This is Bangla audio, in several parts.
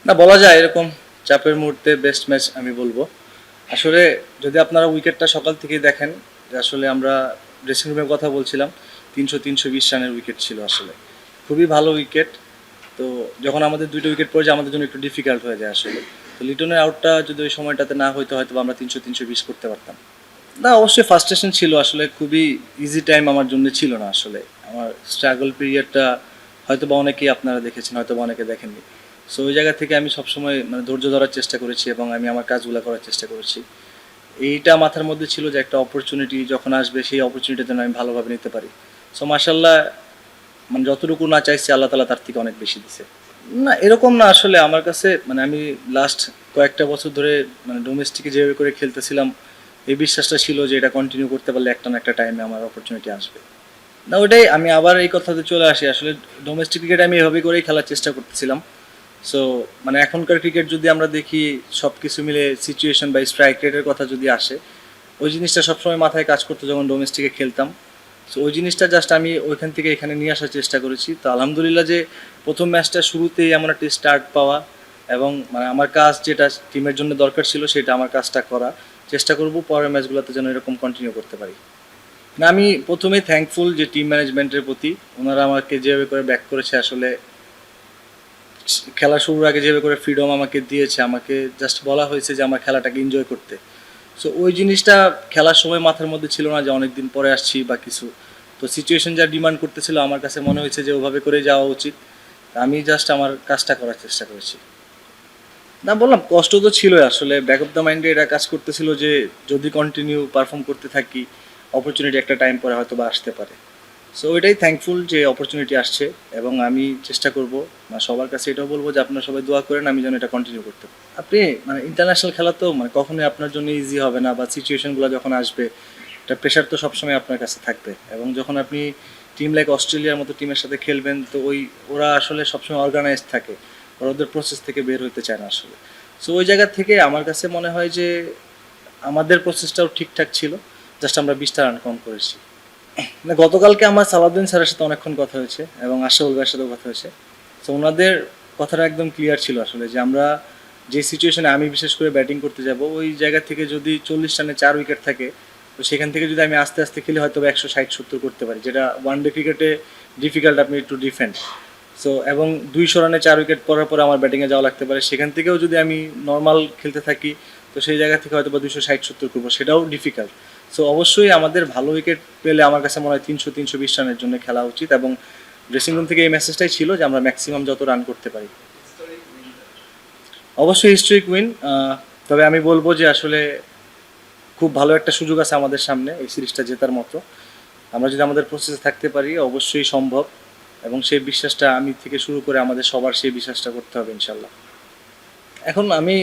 না, বলা যায় এরকম চাপের মুহূর্তে বেস্ট ম্যাচ আমি বলবো। আসলে যদি আপনারা উইকেটটা সকাল থেকেই দেখেন, যে আসলে আমরা ড্রেসিং রুমের কথা বলছিলাম, 300-320 রানের উইকেট ছিল আসলে, খুবই ভালো উইকেট। তো যখন আমাদের দুইটা উইকেট পড়ে যায় আমাদের জন্য একটু ডিফিকাল্ট হয়ে যায় আসলে। তো লিটনের আউটটা যদি ওই সময়টাতে না হয়তো হয়তো আমরা 300-320 করতে পারতাম। না, অবশ্যই ফার্স্ট্রেশন ছিল আসলে, খুবই ইজি টাইম আমার জন্য ছিল না আসলে। আমার স্ট্রাগল পিরিয়ডটা হয়তো বা অনেকেই আপনারা দেখেছেন, হয়তো বা অনেকে দেখেননি। সো ওই জায়গা থেকে আমি সবসময় মানে ধৈর্য ধরার চেষ্টা করেছি এবং আমি আমার কাজগুলো করার চেষ্টা করেছি। এইটা মাথার মধ্যে ছিল যে একটা অপরচুনিটি যখন আসবে সেই অপরচুনিটি যেন আমি ভালোভাবে নিতে পারি। সো মাশাল্লাহ, মানে যতটুকু না চাইছি আল্লাহ তালা তার থেকে অনেক বেশি দিছে। না, এরকম না আসলে। আমার কাছে মানে আমি লাস্ট কয়েকটা বছর ধরে মানে ডোমেস্টিকে যেভাবে করে খেলতেছিলাম, এই বিশ্বাসটা ছিল যে এটা কন্টিনিউ করতে পারলে একটা না একটা টাইমে আমার অপরচুনিটি আসবে। না, ওটাই আমি আবার এই কথাতে চলে আসি। আসলে ডোমেস্টিক ক্রিকেট আমি এভাবে করেই খেলার চেষ্টা করতেছিলাম। সো মানে এখনকার ক্রিকেট যদি আমরা দেখি, সব কিছু মিলে সিচুয়েশন বা স্ট্রাইক রেটের কথা যদি আসে, ওই জিনিসটা সবসময় মাথায় কাজ করতো যখন ডোমেস্টিকে খেলতাম। সো ওই জিনিসটা জাস্ট আমি ওইখান থেকে এখানে নিয়ে আসার চেষ্টা করেছি। তো আলহামদুলিল্লাহ যে প্রথম ম্যাচটা শুরুতেই এমন একটা স্টার্ট পাওয়া, এবং মানে আমার কাজ যেটা টিমের জন্য দরকার ছিল সেটা আমার কাজটা করা, চেষ্টা করব পরের ম্যাচগুলোতে যেন এরকম কন্টিনিউ করতে পারি। না, আমি প্রথমেই থ্যাঙ্কফুল যে টিম ম্যানেজমেন্টের প্রতি, ওনারা আমাকে যেভাবে করে ব্যাক করেছে আসলে। খেলা শুরুর আগে যেভাবে করে ফ্রিডম আমাকে দিয়েছে, আমাকে জাস্ট বলা হয়েছে যে আমার খেলাটাকে এনজয় করতে। সো ওই জিনিসটা খেলার সময় মাথার মধ্যে ছিল না যে অনেক দিন পরে আসছি বা কিছু। তো সিচুয়েশন যা ডিমান্ড করতেছিল আমার কাছে মনে হয়েছে যে ওভাবে করে যাওয়া উচিত। আমি জাস্ট আমার কাজটা করার চেষ্টা করেছি। না, বললাম কষ্ট তো ছিলই আসলে, ব্যাক অফ দ্য মাইন্ডে এটা কাজ করতেছিল যে যদি কন্টিনিউ পারফর্ম করতে থাকি, অপরচুনিটি একটা টাইম পরে হয়তো বা আসতে পারে। সো ওইটাই থ্যাঙ্কফুল যে অপরচুনিটি আসছে, এবং আমি চেষ্টা করব মানে সবার কাছে এটাও বলবো যে আপনারা সবাই দোয়া করেন আমি যেন এটা কন্টিনিউ করতে পারি। আপনি মানে ইন্টারন্যাশনাল খেলা তো মানে কখনোই আপনার জন্য ইজি হবে না, বা সিচুয়েশনগুলো যখন আসবে একটা প্রেশার তো সবসময় আপনার কাছে থাকবে। এবং যখন আপনি টিম লাইক অস্ট্রেলিয়ার মতো টিমের সাথে খেলবেন, তো ওরা আসলে সবসময় অর্গানাইজ থাকে, ওরা ওদের প্রসেস থেকে বের হতে চায় না আসলে। সো ওই জায়গা থেকে আমার কাছে মনে হয় যে আমাদের প্রসেসটাও ঠিকঠাক ছিল, জাস্ট আমরা 20টা রান কম করেছি। না, গতকালকে আমার সালাউদ্দিন স্যারের সাথে অনেকক্ষণ কথা হয়েছে এবং আশরাফুল ভাইয়ের সাথেও কথা হয়েছে। তো ওনাদের কথাটা একদম ক্লিয়ার ছিল আসলে, যে আমরা যে সিচুয়েশনে আমি বিশেষ করে ব্যাটিং করতে যাব, ওই জায়গা থেকে যদি 40 রানে 4 উইকেট থাকে, তো সেখান থেকে যদি আমি আস্তে আস্তে খেলি হয়তো 160-70 করতে পারি, যেটা ওয়ান ডে ক্রিকেটে ডিফিকাল্ট আপনি একটু ডিফেন্ড। সো এবং 200 রানে 4 উইকেট পড়ার পরে আমার ব্যাটিংয়ে যাওয়া লাগতে পারে, সেখান থেকেও যদি আমি নর্মাল খেলতে থাকি, তো সেই জায়গা থেকে হয়তো বা 260-70 করবো, সেটাও ডিফিকাল্ট। সো অবশ্যই আমাদের ভালো উইকেট পেলে আমার কাছে মনে হয় 300-320 রানের জন্য খেলা উচিত, এবং ড্রেসিং রুম থেকে এই মেসেজটাই ছিল যে আমরা ম্যাক্সিমাম যত রান করতে পারি। অবশ্যই হিস্ট্রিক উইন। তবে আমি বলবো যে আসলে খুব ভালো একটা সুযোগ আছে আমাদের সামনে এই সিরিজটা জেতার মতো। আমরা যদি আমাদের প্রসেসে থাকতে পারি অবশ্যই সম্ভব, এবং সেই বিশ্বাসটা আমি থেকে শুরু করে আমাদের সবার সেই বিশ্বাসটা করতে হবে ইনশাল্লাহ। এখন আমি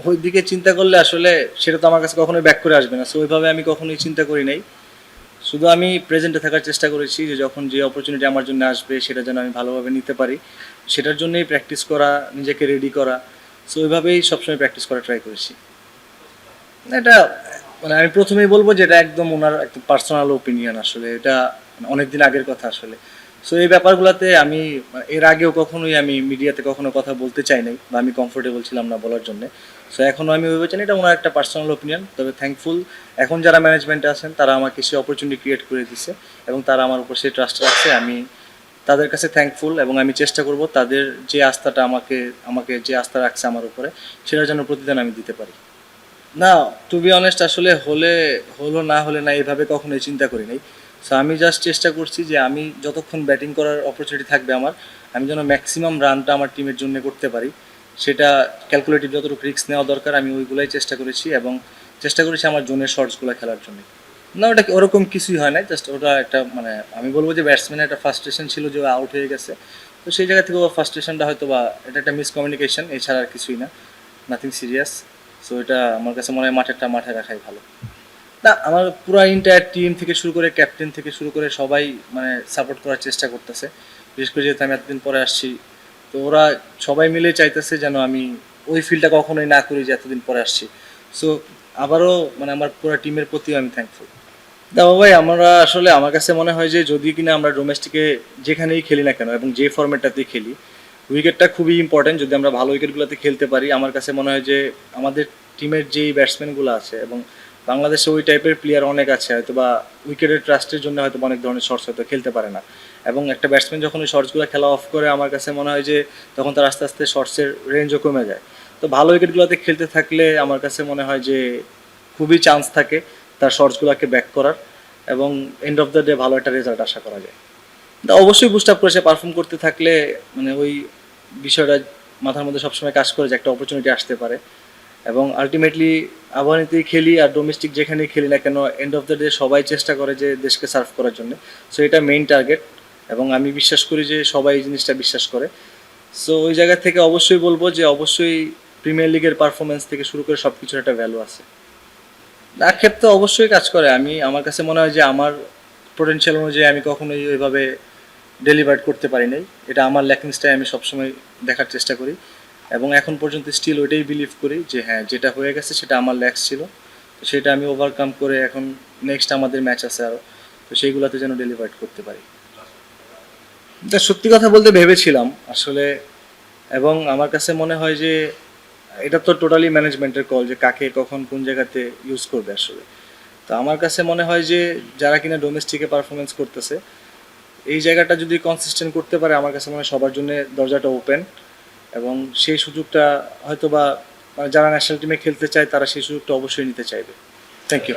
ওই দিকে চিন্তা করলে আসলে সেটা তো আমার কাছে কখনোই ব্যাক করে আসবে না, সো ওইভাবে আমি কখনোই চিন্তা করি নাই। শুধু আমি প্রেজেন্টে থাকার চেষ্টা করেছি যে যখন যে অপরচুনিটি আমার জন্য আসবে সেটা যেন আমি ভালোভাবে নিতে পারি, সেটার জন্যই প্র্যাকটিস করা, নিজেকে রেডি করা। সো ওইভাবেই সবসময় প্র্যাকটিস করা ট্রাই করেছি। এটা মানে আমি প্রথমেই বলবো যে এটা একদম ওনার একটা পার্সোনাল ওপিনিয়ন আসলে, এটা অনেক দিন আগের কথা আসলে। সো এই ব্যাপারগুলোতে আমি এর আগেও কখনোই আমি মিডিয়াতে কখনো কথা বলতে চাই নাই, বা আমি কমফোর্টেবল ছিলাম না বলার জন্য। সো এখনও আমি ভেবে চাই এটা ওনার একটা পার্সোনাল ওপিনিয়ন। তবে থ্যাঙ্কফুল এখন যারা ম্যানেজমেন্টে আছেন তারা আমাকে সে অপরচুনিটি ক্রিয়েট করে দিছে, এবং তারা আমার উপর সে ট্রাস্ট রাখছে। আমি তাদের কাছে থ্যাঙ্কফুল, এবং আমি চেষ্টা করব তাদের যে আস্থাটা আমাকে আমাকে যে আস্থা রাখছে আমার উপরে, সেটা যেন প্রতিদিন আমি দিতে পারি। না, টু বি অনেস্ট আসলে হলো না হলে না এইভাবে কখনোই চিন্তা করি নাই। সো আমি জাস্ট চেষ্টা করছি যে আমি যতক্ষণ ব্যাটিং করার অপরচুনিটি থাকবে আমার, আমি যেন ম্যাক্সিমাম রানটা আমার টিমের জন্য করতে পারি। সেটা ক্যালকুলেটিভ যতটুকু রিস্ক নেওয়া দরকার আমি ওইগুলাই চেষ্টা করেছি, এবং চেষ্টা করেছি আমার জোনের শর্টসগুলো খেলার জন্য। না, ওটা ওরকম কিছুই হয় না, জাস্ট ওটা একটা মানে আমি বলবো যে ব্যাটসম্যানের একটা ফার্স্ট্রেশন ছিল যে আউট হয়ে গেছে। তো সেই জায়গা থেকে ও ফার্স্ট্রেশনটা হয়তো বা এটা একটা মিসকমিউনিকেশন, এছাড়া আর কিছুই না, নাথিং সিরিয়াস। সো এটা আমার কাছে মনে হয় মাঠেরটা মাঠে রাখাই ভালো। না, আমার পুরো ইন্টায়ার টিম থেকে শুরু করে ক্যাপ্টেন থেকে শুরু করে সবাই মানে সাপোর্ট করার চেষ্টা করতেছে। বিশেষ করে যেহেতু আমি এতদিন পরে আসছি, তো ওরা সবাই মিলে চাইতেছে যেন আমি ওই ফিলটা কখনোই না করি যে এতদিন পরে আসছি। সো আবারও মানে আমার পুরো টিমের প্রতিও আমি থ্যাঙ্কফুল। দেখো ভাই, আমরা আসলে আমার কাছে মনে হয় যে যদি কিনা আমরা ডোমেস্টিকে যেখানেই খেলি না কেন এবং যে ফরম্যাটটাতেই খেলি, উইকেটটা খুবই ইম্পর্টেন্ট। যদি আমরা ভালো উইকেটগুলোতে খেলতে পারি, আমার কাছে মনে হয় যে আমাদের টিমের যেই ব্যাটসম্যানগুলো আছে এবং বাংলাদেশে ওই টাইপের প্লেয়ার অনেক আছে, হয়তো বা উইকেটের ট্রাস্টের জন্য হয়তো অনেক ধরনের শর্টস হয়তো খেলতে পারে না। এবং একটা ব্যাটসম্যান যখন ওই শর্টসগুলো খেলা অফ করে, আমার কাছে মনে হয় যে তখন তার আস্তে আস্তে শর্টসের রেঞ্জও কমে যায়। তো ভালো উইকেটগুলোতে খেলতে থাকলে আমার কাছে মনে হয় যে খুবই চান্স থাকে তার শর্টসগুলোকে ব্যাক করার, এবং এন্ড অফ দ্য ডে ভালো একটা রেজাল্ট আশা করা যায়। তা অবশ্যই বুস্ট আপ করে সে পারফর্ম করতে থাকলে মানে ওই বিষয়টা মাথার মধ্যে সবসময় কাজ করে যে একটা অপরচুনিটি আসতে পারে। এবং আলটিমেটলি আবাহনীতেই খেলি আর ডোমেস্টিক যেখানেই খেলি না কেন, এন্ড অফ দ্য ডে সবাই চেষ্টা করে যে দেশকে সার্ভ করার জন্য। সো এটা মেইন টার্গেট, এবং আমি বিশ্বাস করি যে সবাই এই জিনিসটা বিশ্বাস করে। সো ওই জায়গা থেকে অবশ্যই বলবো যে অবশ্যই প্রিমিয়ার লিগের পারফরমেন্স থেকে শুরু করে সব কিছুর একটা ভ্যালু আছে। আক্ষেপ তো অবশ্যই কাজ করে। আমার কাছে মনে হয় যে আমার পোটেনশিয়াল অনুযায়ী আমি কখনোই ওইভাবে ডেলিভার করতে পারি নাই। এটা আমার ল্যাকিংসটাই আমি সবসময় দেখার চেষ্টা করি, এবং এখন পর্যন্ত স্টিল ওইটাই বিলিভ করি যে হ্যাঁ, যেটা হয়ে গেছে সেটা আমার ল্যাক্স ছিল। তো সেটা আমি ওভারকাম করে এখন নেক্সট আমাদের ম্যাচ আছে আরও, তো সেইগুলোতে যেন ডেলিভার করতে পারি। তা সত্যি কথা বলতে ভেবেছিলাম আসলে, এবং আমার কাছে মনে হয় যে এটা তো টোটালি ম্যানেজমেন্টের কল যে কাকে কখন কোন জায়গাতে ইউজ করবে আসলে। তো আমার কাছে মনে হয় যে যারা কিনা ডোমেস্টিকে পারফরমেন্স করতেছে, এই জায়গাটা যদি কনসিস্টেন্ট করতে পারে, আমার কাছে মনে হয় সবার জন্য দরজাটা ওপেন, এবং সেই সুযোগটা হয়তো বা মানে যারা ন্যাশনাল টিমে খেলতে চায় তারা সেই সুযোগটা অবশ্যই নিতে চাইবে। Thank you.